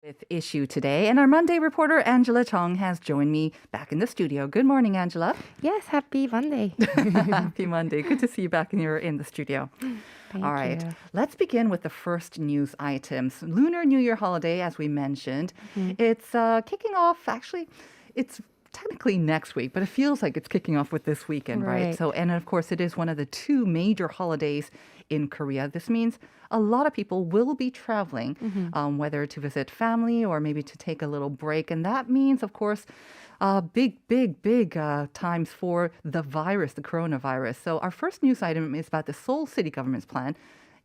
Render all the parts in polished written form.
With issue today, and our Monday reporter Angela Chong has joined me back in the studio. Good morning, Angela. Yes, happy Monday. Happy Monday. Good to see you back in the studio. All Thank right, you. let's begin with the first news items. Lunar New Year holiday, as we mentioned, Mhm. it's kicking off. Actually, it's technically next week, but it feels like it's kicking off with this weekend, right? Right. So, and of course, it is one of the two major holidays in Korea. This means a lot of people will be traveling, Mhm. whether to visit family or maybe to take a little break. And that means, of course, big times for the virus, the coronavirus. So, our first news item is about the Seoul city government's plan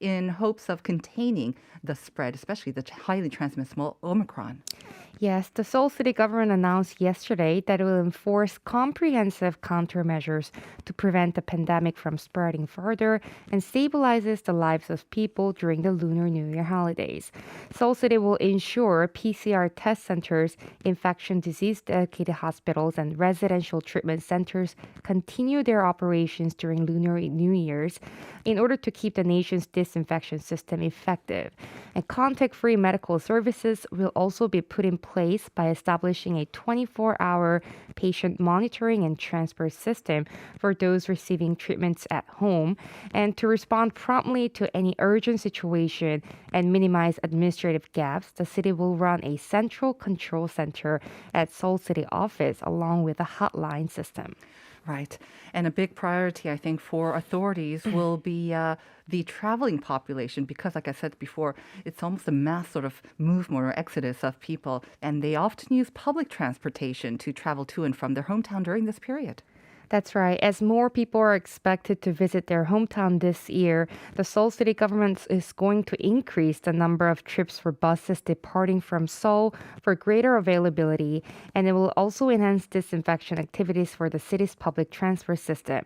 in hopes of containing the spread, especially the highly transmissible Omicron. Yes, the Seoul city government announced yesterday that it will enforce comprehensive countermeasures to prevent the pandemic from spreading further and stabilizes the lives of people during the Lunar New Year holidays. Seoul City will ensure PCR test centers, infection disease dedicated hospitals, and residential treatment centers continue their operations during Lunar New Year's in order to keep the nation's disinfection system effective. And contact free medical services will also be put in place by establishing a 24-hour patient monitoring and transfer system for those receiving treatments at home. And to respond promptly to any urgent situation and minimize administrative gaps, the city will run a central control center at Seoul City office along with a hotline system. Right. And a big priority, I think, for authorities will be the traveling population because, like I said before, it's almost a mass sort of movement or exodus of people. And they often use public transportation to travel to and from their hometown during this period. That's right. As more people are expected to visit their hometown this year, the Seoul city government is going to increase the number of trips for buses departing from Seoul for greater availability, and it will also enhance disinfection activities for the city's public transport system.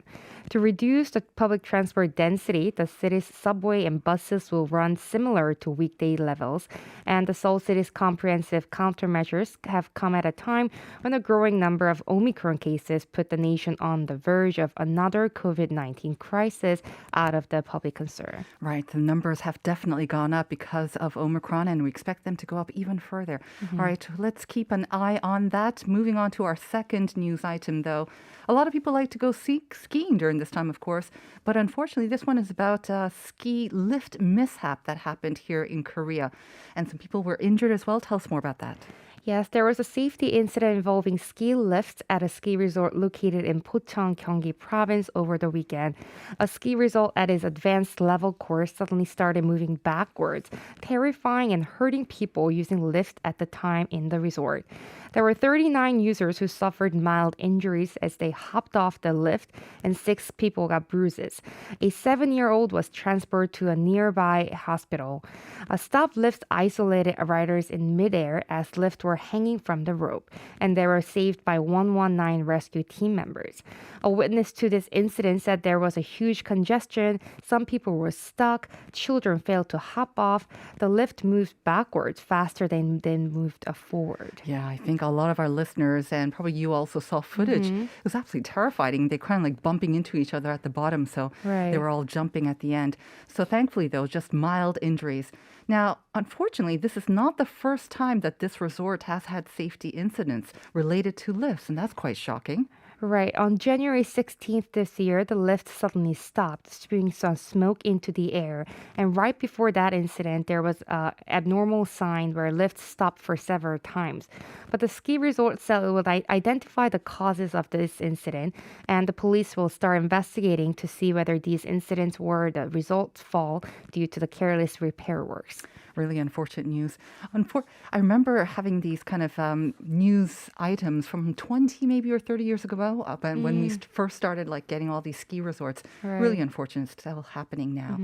To reduce the public transport density, the city's subway and buses will run similar to weekday levels, and the Seoul city's comprehensive countermeasures have come at a time when a growing number of Omicron cases put the nation on the verge of another COVID-19 crisis out of the public concern. Right. The numbers have definitely gone up because of Omicron, and we expect them to go up even further. All right. Let's keep an eye on that. Moving on to our second news item, though. A lot of people like to go skiing during this time, of course, but unfortunately, this one is about a ski lift mishap that happened here in Korea, and some people were injured as well. Tell us more about that. Yes, there was a safety incident involving ski lifts at a ski resort located in Pocheon, Gyeonggi province over the weekend. A ski resort at its advanced level course suddenly started moving backwards, terrifying and hurting people using lift at the time in the resort. There were 39 users who suffered mild injuries as they hopped off the lift, and 6 people got bruises. A 7-year-old was transferred to a nearby hospital. A stop lift isolated riders in midair as lifts were hanging from the rope, and they were saved by 119 rescue team members. A witness to this incident said there was a huge congestion, some people were stuck, children failed to hop off, the lift moved backwards faster than moved forward. Yeah, I think a lot of our listeners and probably you also saw footage. It was absolutely terrifying. They kind of like bumping into each other at the bottom, so they Right. were all jumping at the end. So thankfully, though, just mild injuries. Now, unfortunately, this is not the first time that this resort has had safety incidents related to lifts, and that's quite shocking. Right. On January 16th this year, the lift suddenly stopped, spewing some smoke into the air. And right before that incident, there was a abnormal sign where lifts stopped for several times. But the ski resort said it would identify the causes of this incident, and the police will start investigating to see whether these incidents were the result fall due to the careless repair works. Really unfortunate news. I remember having these kind of news items from 20 maybe or 30 years ago when we first started like getting all these ski resorts. Really Right. unfortunate. It's still happening now.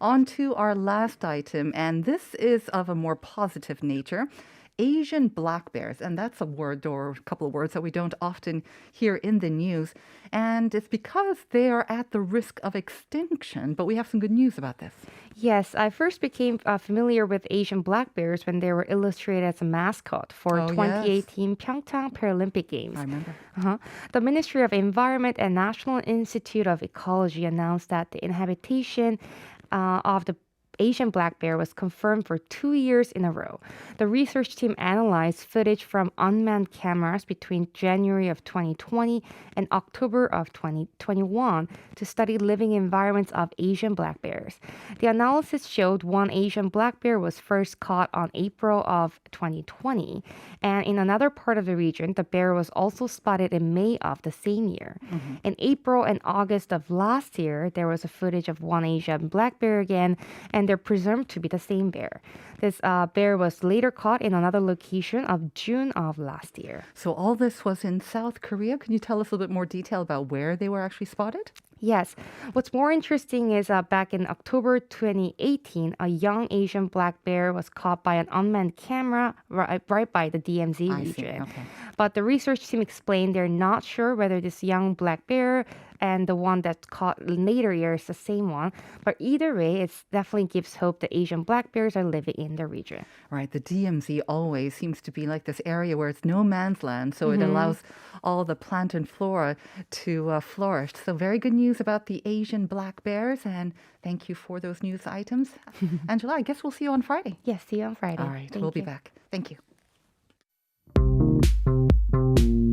On to our last item, and this is of a more positive nature. Asian black bears, and that's a word or a couple of words that we don't often hear in the news. And it's because they are at the risk of extinction, but we have some good news about this. Yes, I first became familiar with Asian black bears when they were illustrated as a mascot for Oh, yes. 2018 Pyeongchang Paralympic Games. I remember. Uh-huh. The Ministry of Environment and National Institute of Ecology announced that the inhabitation of the Asian black bear was confirmed for 2 years in a row. The research team analyzed footage from unmanned cameras between January of 2020 and October of 2021 to study living environments of Asian black bears. The analysis showed one Asian black bear was first caught on April of 2020, and in another part of the region, the bear was also spotted in May of the same year. In April and August of last year, there was a footage of one Asian black bear again, and they're presumed to be the same bear. This bear was later caught in another location of June of last year. So all this was in South Korea. Can you tell us a little bit more detail about where they were actually spotted? Yes. What's more interesting is back in October 2018, a young Asian black bear was caught by an unmanned camera right by the DMZ I see. region. Okay. But the research team explained they're not sure whether this young black bear and the one that's caught later year is the same one. But either way, it definitely gives hope that Asian black bears are living in the region. Right. The DMZ always seems to be like this area where it's no man's land. So it allows all the plant and flora to flourish. So very good news about the Asian black bears. And thank you for those news items. Angela, I guess we'll see you on Friday. Yes, see you on Friday. All right. Thank We'll be you. back. Thank you.